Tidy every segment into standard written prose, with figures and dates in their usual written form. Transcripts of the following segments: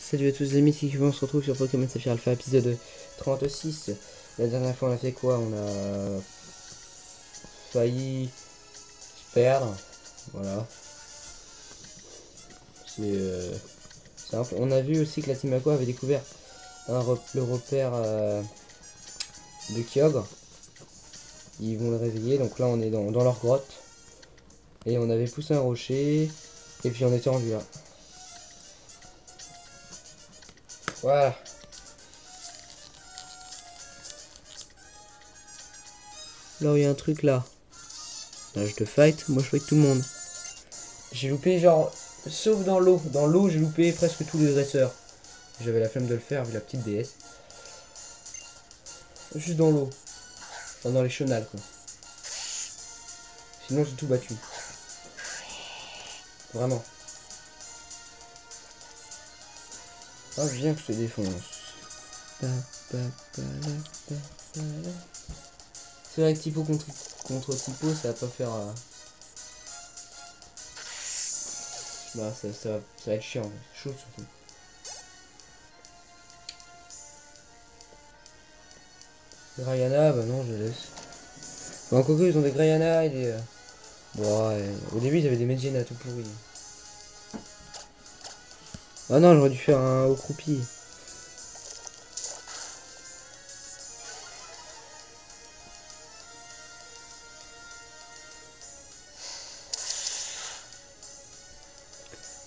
Salut à tous les amis, c'est Kevin, on se retrouve sur Pokémon Saphir Alpha épisode 36. La dernière fois on a fait quoi? On a failli se perdre. Voilà. C'est simple. On a vu aussi que la Team Aqua avait découvert le repère de Kyogre. Ils vont le réveiller, donc là on est dans leur grotte. Et on avait poussé un rocher. Et puis on était rendu là. Voilà. Alors il y a un truc là. Là je te fight, moi je fight tout le monde. J'ai loupé genre, sauf dans l'eau. Dans l'eau j'ai loupé presque tous les dresseurs. J'avais la flemme de le faire vu la petite déesse. Juste dans l'eau. Enfin dans les chenals quoi. Sinon j'ai tout battu. Vraiment. Ah viens que je te défonce. C'est vrai que Typo contre Typo ça va pas faire... Bah ça va être chiant. Chaud surtout. Grayana, bah non je laisse. Bon quoique ils ont des Grayana et des... Bon ouais, au début ils avaient des Medjana tout pourris. Ah non j'aurais dû faire un haut croupi.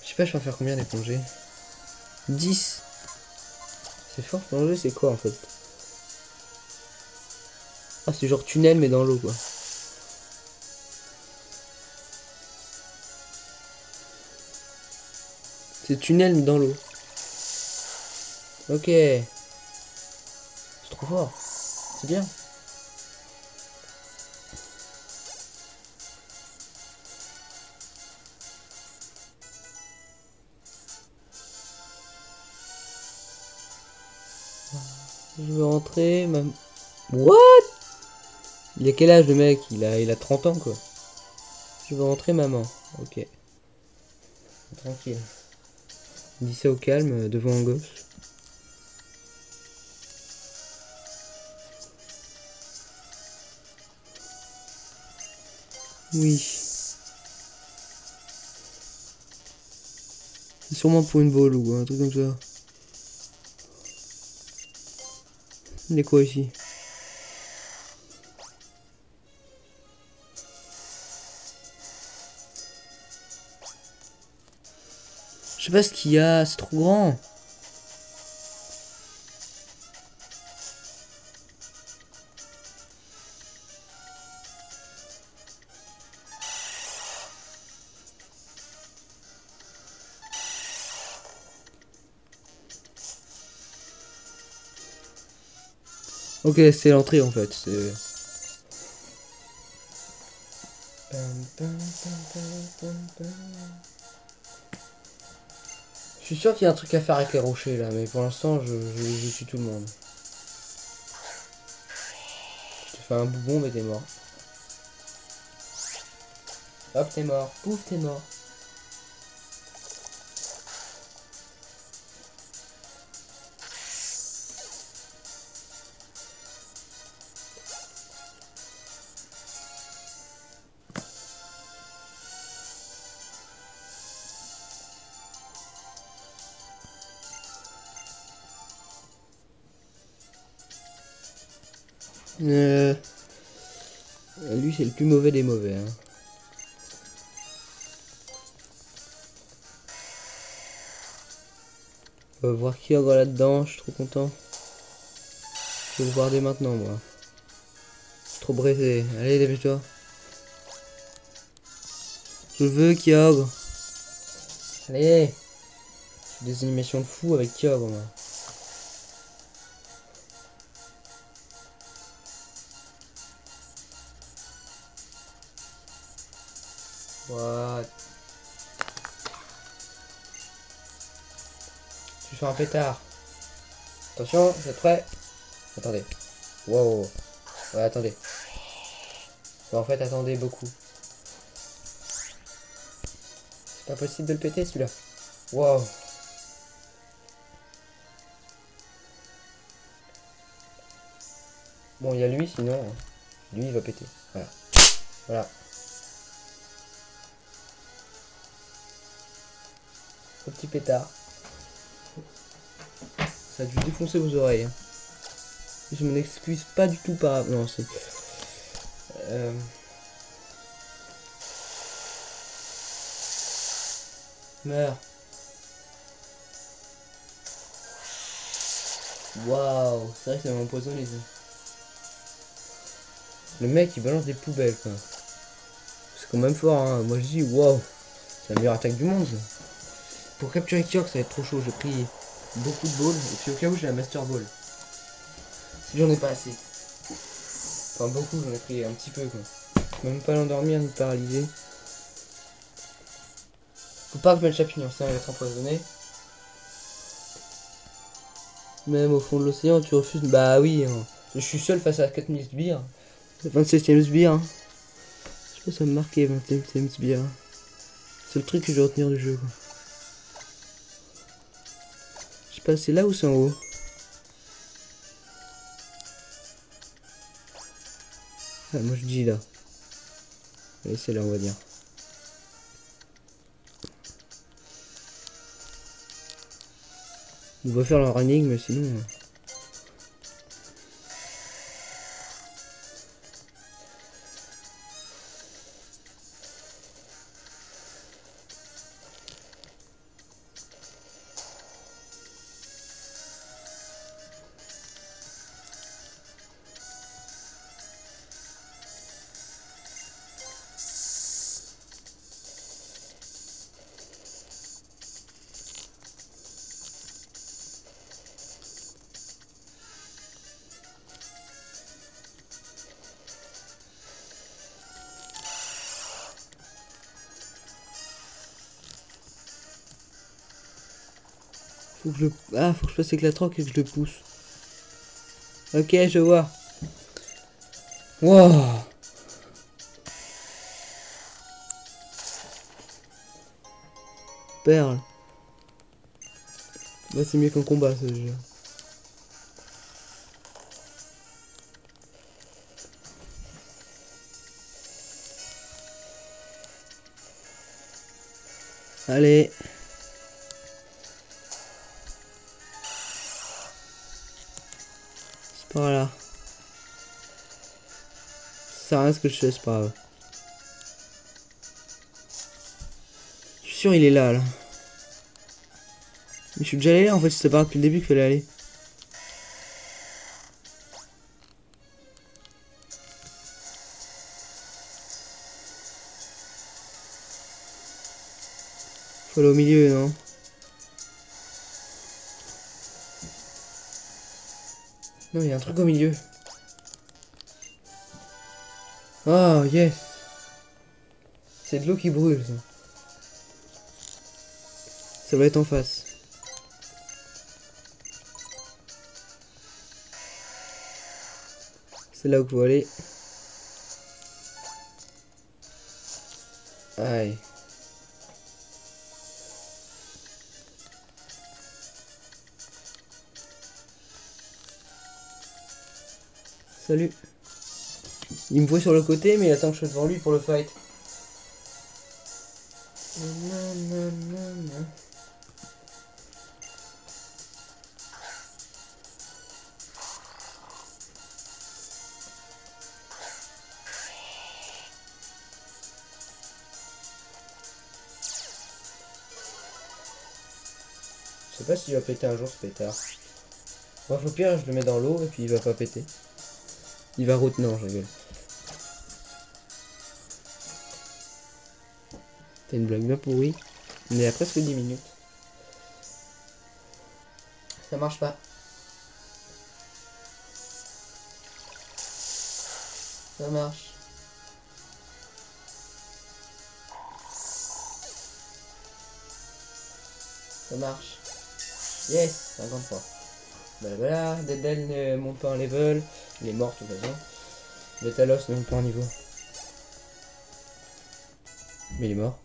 Je sais pas je vais en faire combien des plongées. 10. C'est fort plongée c'est quoi en fait? Ah c'est genre tunnel mais dans l'eau quoi. C'est tunnel mais dans l'eau. Ok. C'est trop fort. C'est bien. Je veux rentrer. What? Il a quel âge le mec? Il a 30 ans quoi. Je veux rentrer maman. Ok. Tranquille. Il dit ça au calme devant un gosse. Oui. C'est sûrement pour une boule ou un truc comme ça. Il est quoi ici? Je sais pas ce qu'il y a, c'est trop grand. Ok, c'est l'entrée en fait. C'est... Je suis sûr qu'il y a un truc à faire avec les rochers là, mais pour l'instant je tue tout le monde. Je te fais un boubon mais t'es mort. Hop t'es mort, pouf t'es mort. Lui c'est le plus mauvais des mauvais hein. On va voir qui aura là-dedans, je suis trop content. Je vais le voir dès maintenant moi. Je suis trop brisé. Allez dépêche-toi. Je veux Kyogre. Allez. Je fais des animations de fou avec Kyogre moi. What? Je vais faire un pétard. Attention, vous êtes prêts? Attendez. Wow. Ouais, attendez. Bon, en fait, attendez beaucoup. C'est pas possible de le péter celui-là. Wow. Bon, il y a lui, sinon, lui, il va péter. Voilà. Voilà. Le petit pétard. Ça a dû défoncer vos oreilles. Hein. Je m'en excuse pas du tout par... Non, c'est... Meurs. Waouh, c'est vrai que ça m'a empoisonné ça. Le mec il balance des poubelles quoi. C'est quand même fort hein. Moi je dis waouh. C'est la meilleure attaque du monde ça. Pour capturer Kyogre ça va être trop chaud. J'ai pris beaucoup de balls. Et puis au cas où j'ai la Master Ball. Si j'en ai pas assez. Enfin beaucoup, j'en ai pris un petit peu quoi. Je peux même pas l'endormir ni paralyser. Faut pas que je mette le champignon, sinon il va être empoisonné. Même au fond de l'océan tu refuses. Bah oui hein. Je suis seul face à 4000 sbires. Le 27ème sbire. Hein. Je sais pas ça me marquait 27ème sbire. C'est le truc que je vais retenir du jeu quoi. Je sais pas, c'est là ou c'est en haut? Ah, moi je dis là. Allez, c'est là, on va dire. On va faire leur énigme, sinon... Faut que je... Ah, faut que je fasse avec la troque et que je le pousse. Ok, je vois. Wow. Perle. Bah, c'est mieux qu'un combat, ce jeu. Allez. C'est par là. Ça sert à rien ce que je fais, c'est pas grave. Je suis sûr il est là, là. Mais je suis déjà allé là, en fait, c'était pas depuis le début qu'il fallait aller. Faut aller au milieu, non? Non, il y a un truc au milieu. Oh, yes. C'est de l'eau qui brûle, ça. Ça va être en face. C'est là où il faut aller. Aïe. Salut. Il me voit sur le côté, mais il attend que je sois devant lui pour le fight. Je sais pas s'il va péter un jour ce pétard. Moi, faut pire, je le mets dans l'eau et puis il va pas péter. Il va route, non, je rigole. C'est une blague bien pourrie. On est à presque 10 minutes. Ça marche pas. Ça marche. Ça marche. Yes, 53. Voilà, Dedel ne monte pas en level. Il est mort de toute façon. Betalos ne monte pas en niveau. Mais il est mort.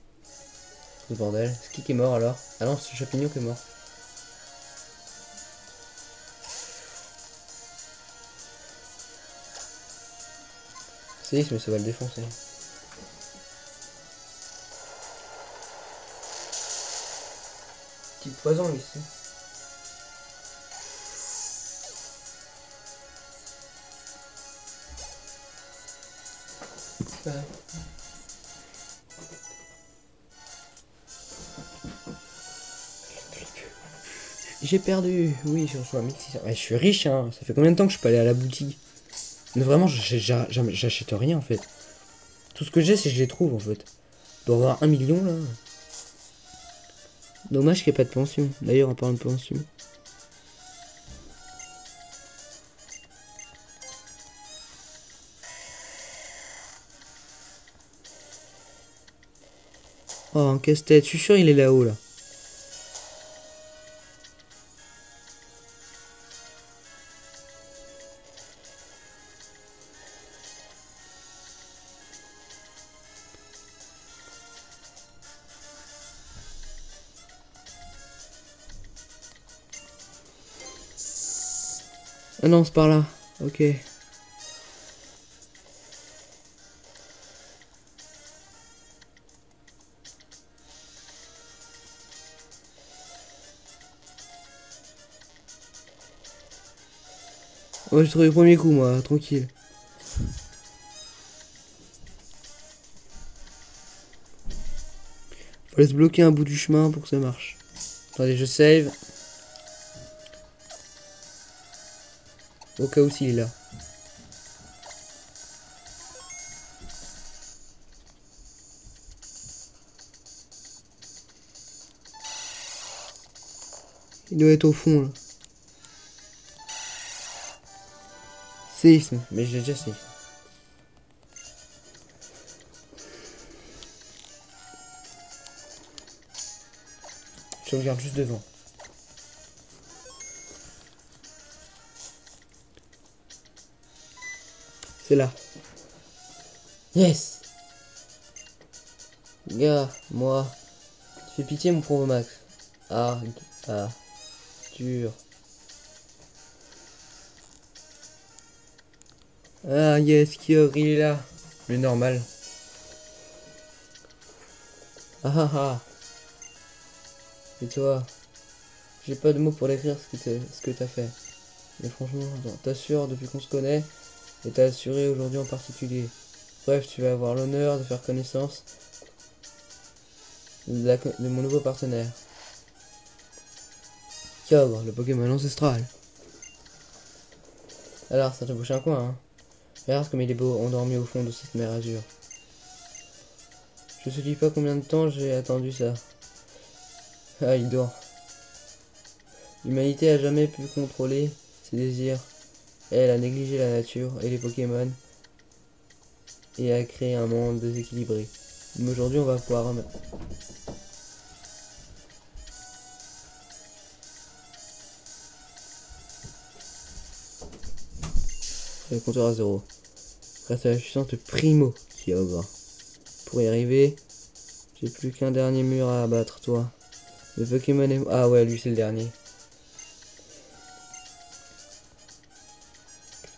Ce bordel. C'est qui est mort alors? Ah non, c'est le champignon qui est mort. Séisme, ça va le défoncer. Petit poison ici. Ouais. J'ai perdu. Oui, je reçois 1600. Ouais, je suis riche, hein. Ça fait combien de temps que je peux aller à la boutique? Mais vraiment, j'achète rien en fait. Tout ce que j'ai, c'est que je les trouve en fait. Je dois avoir 1 million là. Dommage qu'il n'y ait pas de pension. D'ailleurs, en parlant de pension. Oh, un casse-tête. Je suis sûr il est là-haut là. Ah non, c'est par là. Ok. Ouais, j'ai trouvé le premier coup, moi, tranquille. Fallait se bloquer un bout du chemin pour que ça marche. Attendez, je save. Au cas où s'il est là. Il doit être au fond là. Séisme, mais j'ai déjà séisme. Je regarde juste devant. C'est là. Yes. Gars, moi. Tu fais pitié mon pauvre Max. Ah, ah, dur. Ah yes, Kior, il est là. Le normal. Ah ah ah. Et toi? J'ai pas de mots pour décrire ce que t'as fait. Mais franchement, t'assures depuis qu'on se connaît, et t'as assuré aujourd'hui en particulier. Bref, tu vas avoir l'honneur de faire connaissance de mon nouveau partenaire. Kyogre, le Pokémon ancestral. Alors, ça te bouche un coin, hein. Regarde comme il est beau, endormi au fond de cette mer azur. Je ne te dis pas combien de temps j'ai attendu ça. Ah, il dort. L'humanité a jamais pu contrôler ses désirs. Elle a négligé la nature et les Pokémon et a créé un monde déséquilibré. Mais aujourd'hui, on va pouvoir remettre. Le compteur à zéro. Grâce à la puissance de Primo Kyogre. Pour y arriver, j'ai plus qu'un dernier mur à abattre, toi. Le Pokémon est... Ah ouais, lui c'est le dernier.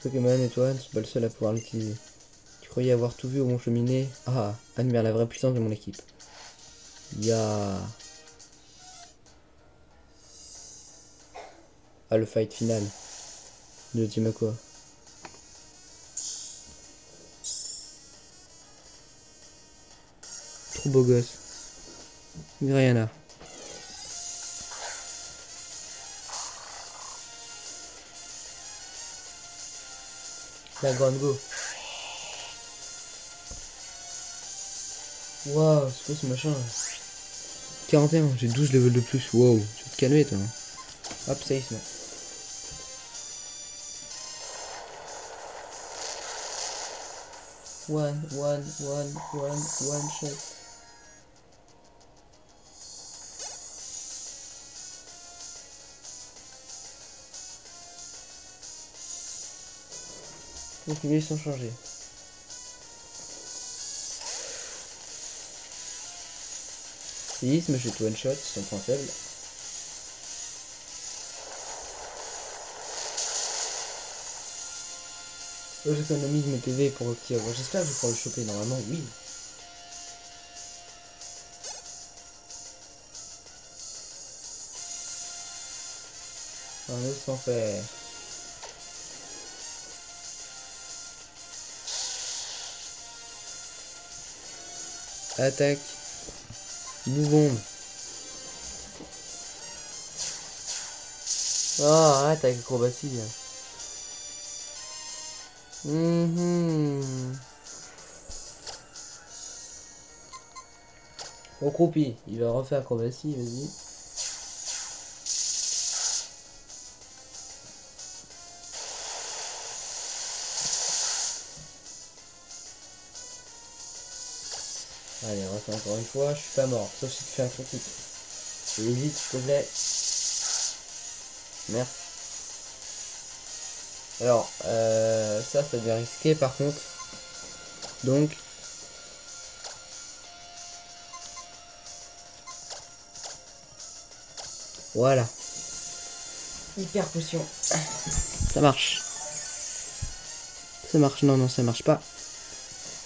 Pokémon et toi ne sont pas le seul à pouvoir l'utiliser. Tu croyais avoir tout vu au Mont Cheminée? Ah, admire la vraie puissance de mon équipe. Ya. Ah, le fight final de Timako. Trop beau gosse. Griana. La grande go. Waouh, c'est quoi ce machin là? 41, j'ai 12 levels de plus. Wow, tu vas te calmer toi. Hop, séisme. One shot. Continuez sans changer. Séisme, je one shot, son point faible. J'économise mes PV pour Kyogre. J'espère que je pourrai le choper. Normalement, oui. Un autre sans faire. Attaque. Bougon. Oh, arrête avec l'acrobatie. Au croupi, il va refaire acrobatie, vas-y. Allez, refais encore une fois, je suis pas mort, sauf si tu fais un critique. Et vite, s'il te plaît. Merci. Alors, ça devient risqué par contre. Donc, voilà. Hyper potion. Ça marche. Ça marche, non, ça marche pas.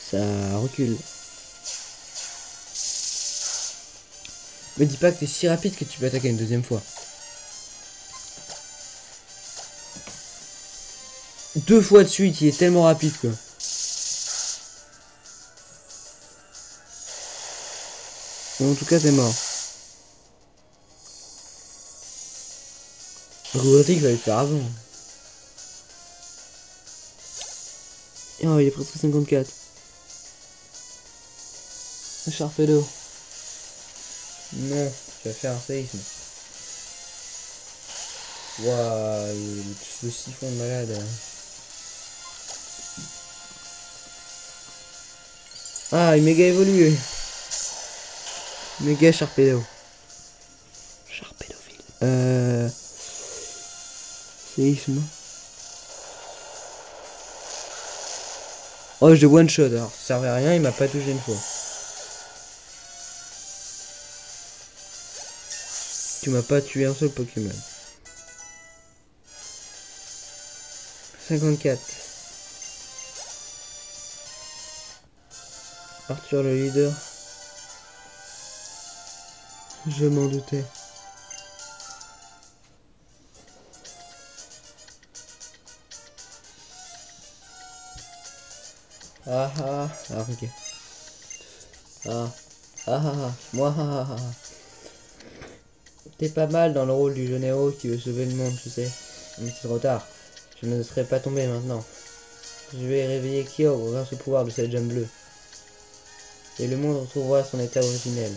Ça recule. Me dis pas que t'es si rapide que tu peux attaquer une deuxième fois. 2 fois de suite, il est tellement rapide quoi. Bon, en tout cas, t'es mort. Robotique va le faire avant. Oh, il est presque 54. Un Sharpedo. Non, tu vas faire un séisme. Waouh, le siphon de malade. Ah, il méga évolué. Méga Sharpedo. Sharpedophile. Séisme. Oh, je one shot. Alors, ça servait à rien, il m'a pas touché une fois. Tu m'as pas tué un seul Pokémon. 54. Arthur le leader. Je m'en doutais. Ah ah. Ah ok. Ah. Ah ah ah. Moi ah ah ah. T'es pas mal dans le rôle du jeune héros qui veut sauver le monde, tu sais. Mais c'est trop tard. Je ne serais pas tombé maintenant. Je vais réveiller Kyogre grâce au pouvoir de cette gemme bleue. Et le monde retrouvera son état originel.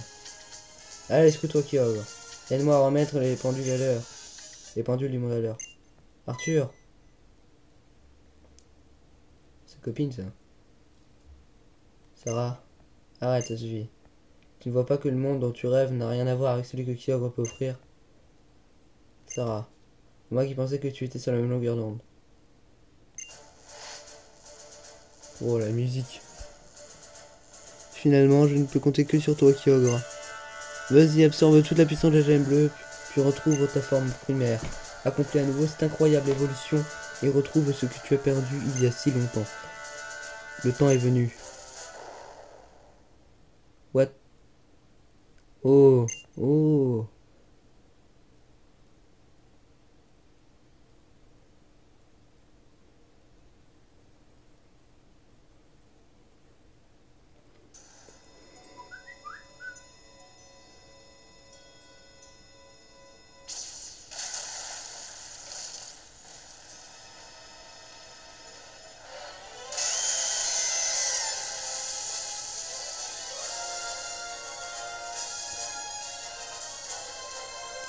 Allez, secoue-toi Kyogre. Aide-moi à remettre les pendules à l'heure. Les pendules du monde à l'heure. Arthur. C'est copine ça. Sarah. Arrête, ça suffit. Tu ne vois pas que le monde dont tu rêves n'a rien à voir avec celui que Kyogre peut offrir? Sarah. Moi qui pensais que tu étais sur la même longueur d'onde. Oh la musique. Finalement, je ne peux compter que sur toi, Kyogre. Vas-y, absorbe toute la puissance de la gemme bleue, puis retrouve ta forme primaire. Accomplis à nouveau cette incroyable évolution et retrouve ce que tu as perdu il y a si longtemps. Le temps est venu. What? Oh, oh.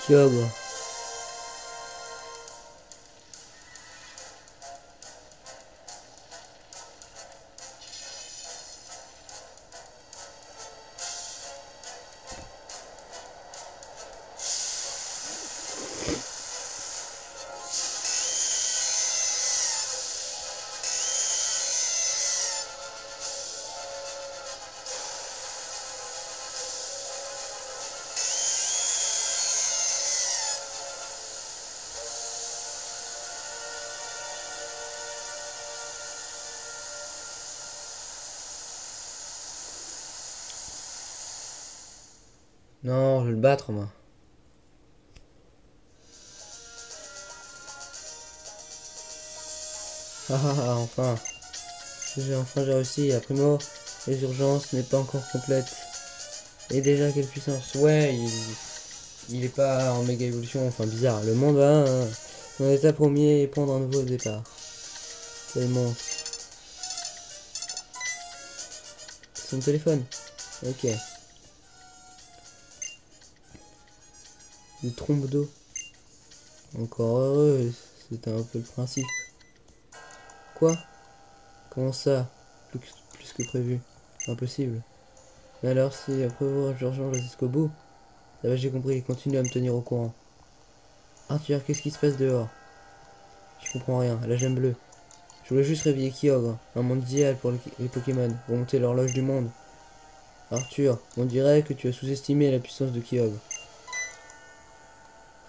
Kyogre. Non, je vais le battre, moi. Ah ah ah, enfin. J'ai enfin réussi. À Primo, les urgences n'est pas encore complète. Et déjà, quelle puissance. Ouais, il est pas en méga évolution. Enfin, bizarre. Le monde va en état premier et prendre un nouveau départ. Quel monstre. Son téléphone. Ok. Des trompes d'eau. Encore heureux. C'était un peu le principe. Quoi? Comment ça? Plus que prévu. Impossible. Mais alors, si après vous, je rejoins jusqu'au bout. Ça va, j'ai compris. Continue à me tenir au courant. Arthur, qu'est-ce qui se passe dehors? Je comprends rien. La gemme bleue. Je voulais juste réveiller Kyogre. Un monde idéal pour les Pokémon. Remonter l'horloge du monde. Arthur, on dirait que tu as sous-estimé la puissance de Kyogre.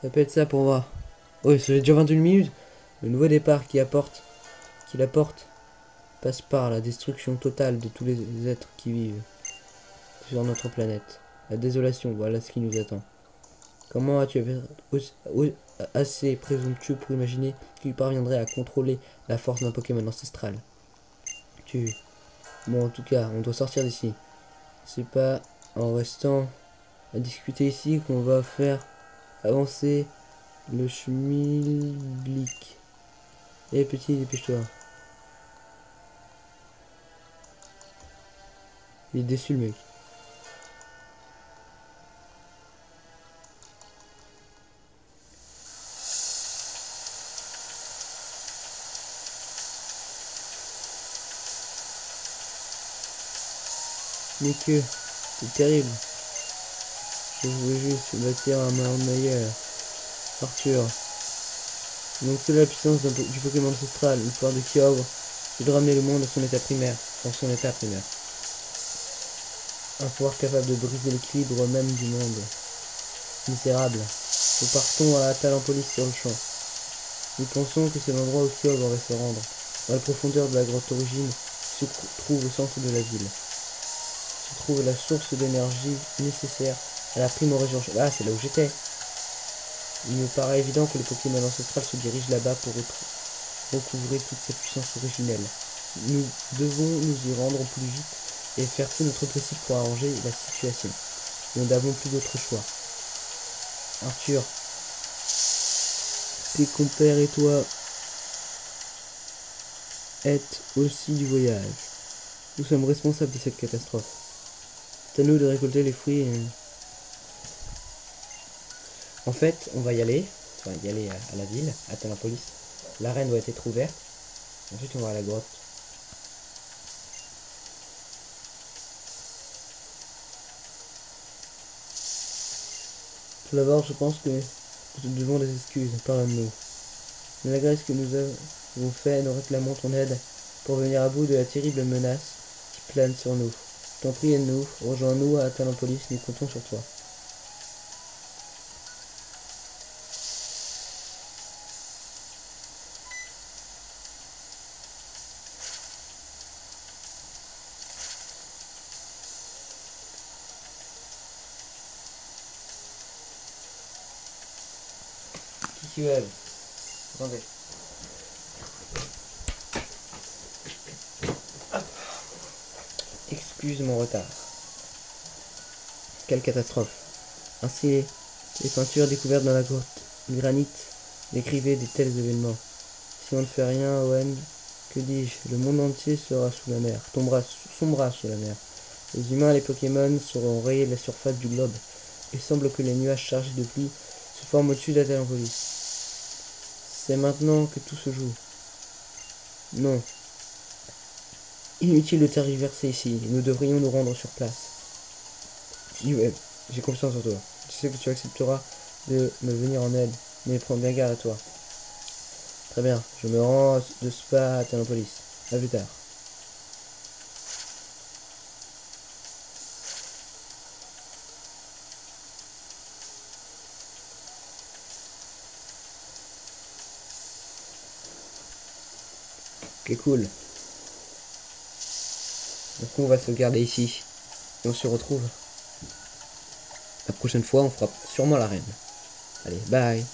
Répète ça pour voir. Oui, ça fait déjà 21 minutes. Le nouveau départ qu'il apporte passe par la destruction totale de tous les êtres qui vivent sur notre planète. La désolation, voilà ce qui nous attend. Comment as-tu assez présomptueux pour imaginer qu'il parviendrait à contrôler la force d'un Pokémon ancestral? Bon, en tout cas, on doit sortir d'ici. C'est pas en restant à discuter ici qu'on va faire avancer le schmilblick. Eh petit, dépêche-toi. Il est déçu le mec. Mais que, c'est terrible. Je voulais juste bâtir un monde meilleur. Arthur. Donc c'est la puissance du Pokémon ancestral, le pouvoir de Kyogre, c'est de ramener le monde à son état primaire, dans son état primaire. Un pouvoir capable de briser l'équilibre même du monde. Misérable. Nous partons à Talampolis sur le champ. Nous pensons que c'est l'endroit où Kyogre va se rendre. Dans la profondeur de la grotte origine se trouve au centre de la ville. Se trouve la source d'énergie nécessaire à la primordiale. Ah, c'est là où j'étais. Il me paraît évident que le Pokémon ancestral se dirige là-bas pour recouvrer toute sa puissance originelle. Nous devons nous y rendre au plus vite et faire tout notre possible pour arranger la situation. Nous n'avons plus d'autre choix. Arthur, tes compères et toi êtes aussi du voyage. Nous sommes responsables de cette catastrophe. C'est à nous de récolter les fruits. En fait, on va y aller. On va y aller à la ville, à Talapolis. L'arène doit être ouverte. Ensuite, on va à la grotte. Tout d'abord, je pense que nous devons des excuses. Pardonne-nous. Malgré ce que nous avons fait, nous réclamons ton aide pour venir à bout de la terrible menace qui plane sur nous. T'en prie, aide-nous. Rejoins-nous à Talampolis. Nous comptons sur toi. Kikuel. Attendez. Excuse mon retard. Quelle catastrophe. Ainsi, les peintures découvertes dans la grotte granit décrivaient de tels événements. Si on ne fait rien, Owen, que dis-je, le monde entier sera sous la mer, sombra sous la mer. Les humains et les Pokémon seront rayés de la surface du globe. Il semble que les nuages chargés de pluie se forment au-dessus d'Atalanpolis. C'est maintenant que tout se joue. Non. Inutile de tergiverser ici. Nous devrions nous rendre sur place. Ouais, j'ai confiance en toi. Je sais que tu accepteras de me venir en aide, mais prends bien garde à toi. Très bien, je me rends de Spa à Talapolis. À plus tard. Ok, cool. Donc on va se garder ici. Et on se retrouve La prochaine fois, on fera sûrement la reine. Allez, bye.